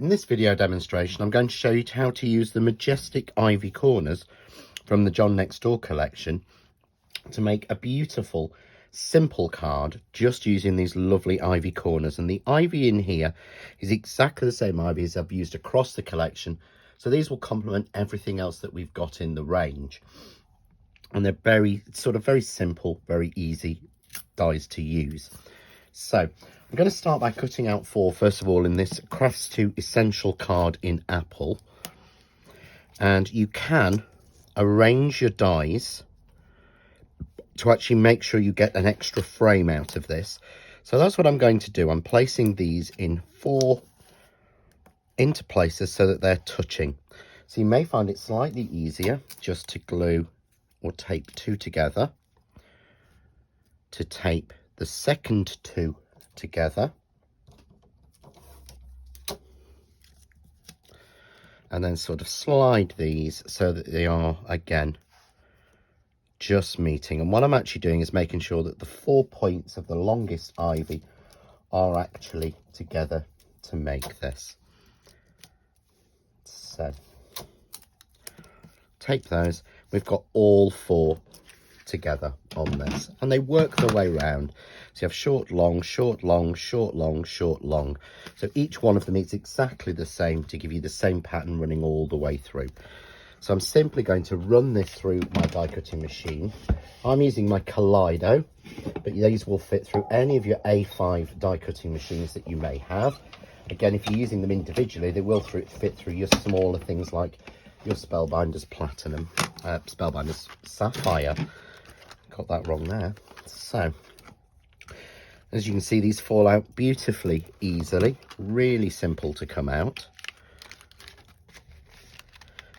In this video demonstration, I'm going to show you how to use the Majestic Ivy Corners from the John Next Door collection to make a beautiful, simple card just using these lovely ivy corners. And the ivy in here is exactly the same ivy as I've used across the collection. So these will complement everything else that we've got in the range. And they're very simple, very easy dies to use. So I'm going to start by cutting out 4, first of all, in this Crafts 2 Essential card in Apple. And you can arrange your dies to actually make sure you get an extra frame out of this. So that's what I'm going to do. I'm placing these in 4 into places so that they're touching. So you may find it slightly easier just to glue or tape 2 together, to tape the second 2 together, and then sort of slide these so that they are again just meeting. And what I'm actually doing is making sure that the 4 points of the longest ivy are actually together to make this. So tape those. We've got all 4 together on this, and they work their way round. So you have short, long, short, long, short, long, short, long. So each one of them is exactly the same to give you the same pattern running all the way through. So I'm simply going to run this through my die cutting machine. I'm using my Kaleido, but these will fit through any of your A5 die cutting machines that you may have. Again, if you're using them individually, they will fit through your smaller things like your Spellbinders Platinum, Spellbinders Sapphire. Got that wrong there. So as you can see, these fall out beautifully easily, really simple to come out.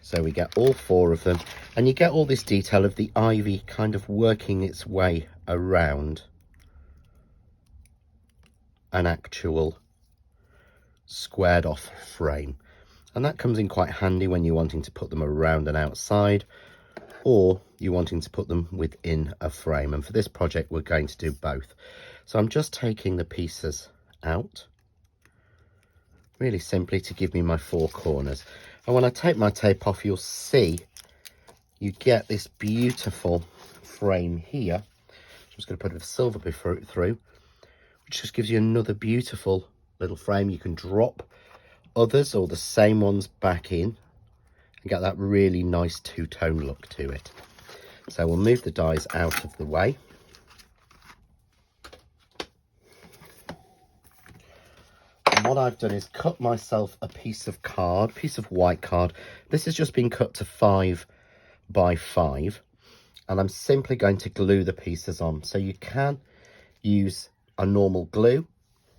So we get all 4 of them, and you get all this detail of the ivy kind of working its way around an actual squared off frame. And that comes in quite handy when you're wanting to put them around and outside, or you're wanting to put them within a frame. And for this project, we're going to do both. So I'm just taking the pieces out, really simply to give me my 4 corners. And when I take my tape off, you'll see you get this beautiful frame here. I'm just going to put a bit of silver through, which just gives you another beautiful little frame. You can drop others or the same ones back in and get that really nice two-tone look to it. So we'll move the dies out of the way. And what I've done is cut myself a piece of white card. This has just been cut to 5 by 5, and I'm simply going to glue the pieces on. So you can use a normal glue,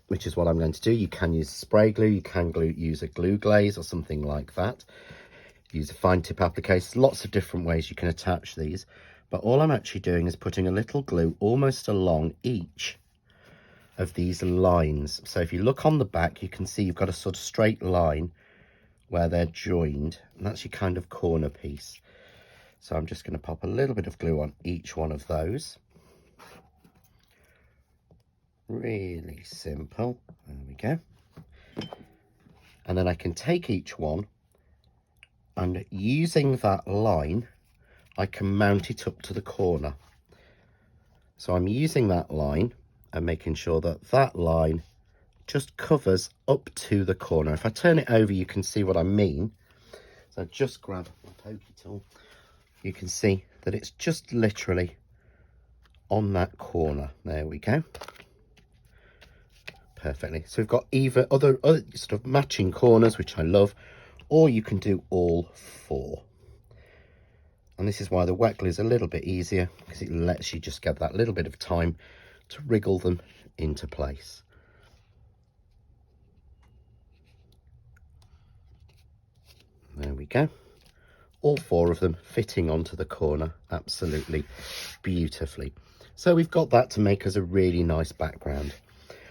which is what I'm going to do. You can use spray glue, you can use a glue glaze or something like that. Use a fine tip applicator. Lots of different ways you can attach these, but all I'm actually doing is putting a little glue almost along each of these lines. So if you look on the back, you can see you've got a sort of straight line where they're joined, and that's your kind of corner piece. So I'm just going to pop a little bit of glue on each one of those. Really simple. There we go. And then I can take each one, and using that line, I can mount it up to the corner. So I'm using that line and making sure that that line just covers up to the corner. If I turn it over, you can see what I mean. So just grab my pokey tool. You can see that it's just literally on that corner. There we go. Perfectly. So we've got either other sort of matching corners, which I love, or you can do all 4. And this is why the wet glue is a little bit easier, because it lets you just get that little bit of time to wriggle them into place. There we go. All 4 of them fitting onto the corner absolutely beautifully. So we've got that to make us a really nice background.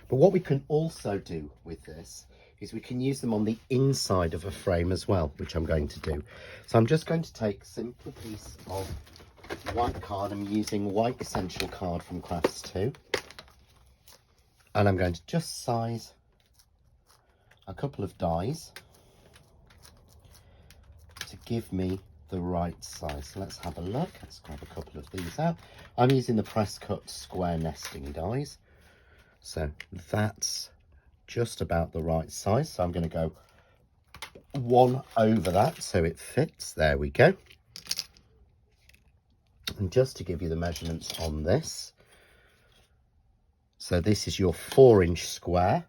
But what we can also do with this is we can use them on the inside of a frame as well, which I'm going to do. So I'm just going to take a simple piece of white card. I'm using White Essential card from Crafts 2. And I'm going to just size a couple of dies give me the right size. So let's have a look. Let's grab a couple of these out. I'm using the press cut square nesting dies. So that's just about the right size. So I'm going to go one over that so it fits. There we go. And just to give you the measurements on this, so this is your 4-inch square.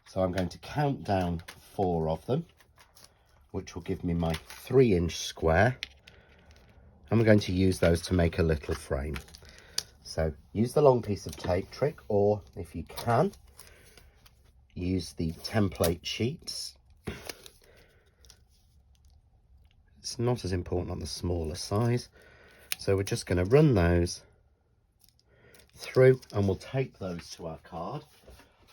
So I'm going to count down 4 of them, which will give me my 3-inch square. And we're going to use those to make a little frame. So use the long piece of tape trick, or if you can, use the template sheets. It's not as important on the smaller size. So we're just going to run those through and we'll tape those to our card.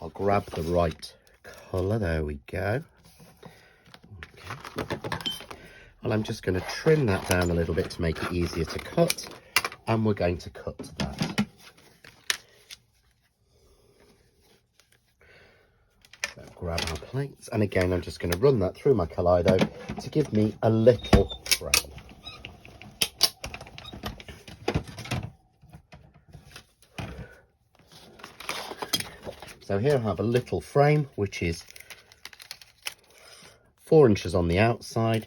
I'll grab the right colour. There we go. Okay. And I'm just going to trim that down a little bit to make it easier to cut. And we're going to cut that. So grab our plates. And again, I'm just going to run that through my Kaleido to give me a little frame. So here I have a little frame, which is 4 inches on the outside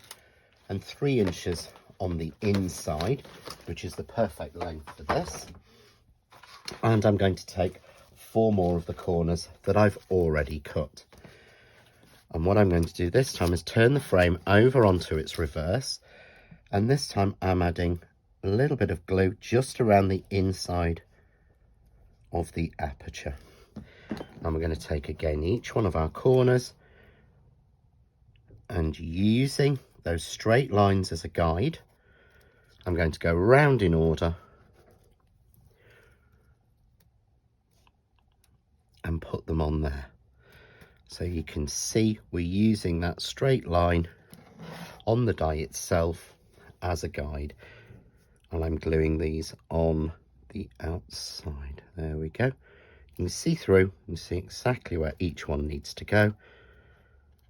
and 3 inches on the inside, which is the perfect length for this. And I'm going to take 4 more of the corners that I've already cut. And what I'm going to do this time is turn the frame over onto its reverse. And this time I'm adding a little bit of glue just around the inside of the aperture. And we're going to take again each one of our corners and using those straight lines as a guide, I'm going to go round in order and put them on there. So you can see we're using that straight line on the die itself as a guide. And I'm gluing these on the outside. There we go. You can see through and see exactly where each one needs to go.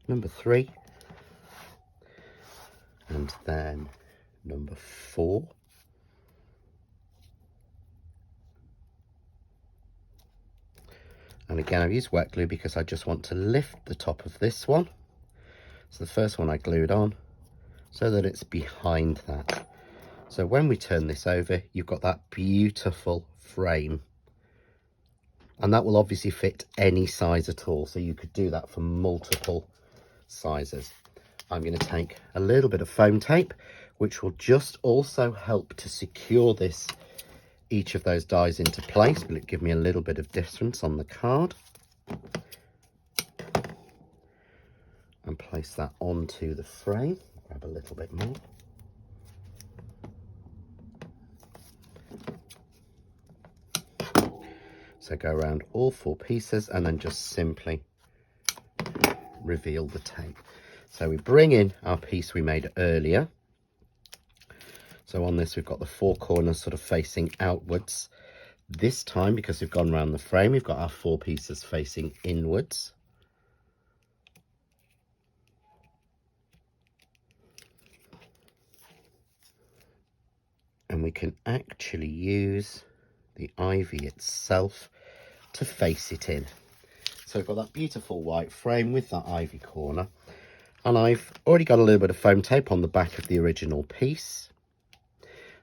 Number 3. And then number 4. And again, I've used wet glue because I just want to lift the top of this one. So the first one I glued on so that it's behind that. So when we turn this over, you've got that beautiful frame. And that will obviously fit any size at all. So you could do that for multiple sizes. I'm going to take a little bit of foam tape, which will just also help to secure each of those dies into place, but it'll give me a little bit of distance on the card. And place that onto the frame. Grab a little bit more. So go around all 4 pieces and then just simply reveal the tape. So we bring in our piece we made earlier. So on this, we've got the 4 corners sort of facing outwards. This time, because we've gone around the frame, we've got our 4 pieces facing inwards. And we can actually use the ivy itself to face it in. So we've got that beautiful white frame with that ivy corner. And I've already got a little bit of foam tape on the back of the original piece.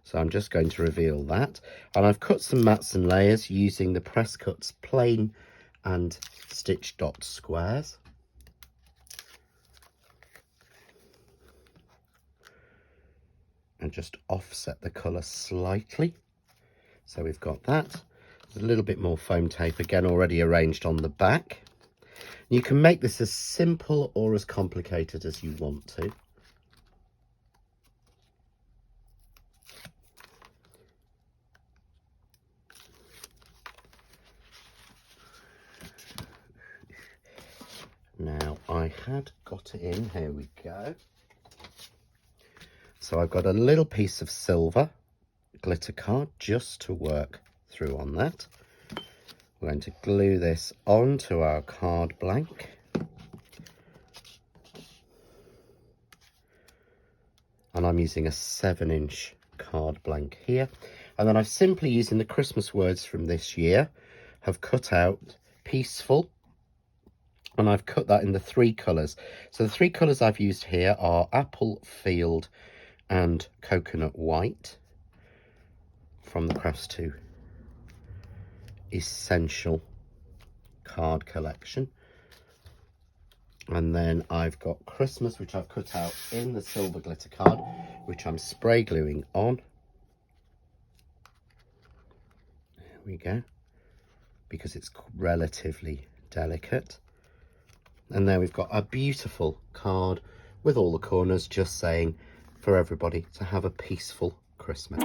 So I'm just going to reveal that. And I've cut some mats and layers using the press cuts plain and stitch dot squares. And just offset the colour slightly. So we've got that. There's a little bit more foam tape again already arranged on the back. You can make this as simple or as complicated as you want to. Now I had got it in, here we go. So I've got a little piece of silver glitter card just to work through on that. We're going to glue this onto our card blank. I'm using a 7-inch card blank here. And then I've simply, using the Christmas words from this year, have cut out peaceful. And I've cut that in the 3 colours. So the 3 colours I've used here are apple, field and coconut white from the Crafts 2 Essential card collection. And then I've got Christmas, which I've cut out in the silver glitter card, which I'm spray gluing on. There we go, because it's relatively delicate. And there we've got a beautiful card with all the corners just saying for everybody to have a peaceful Christmas.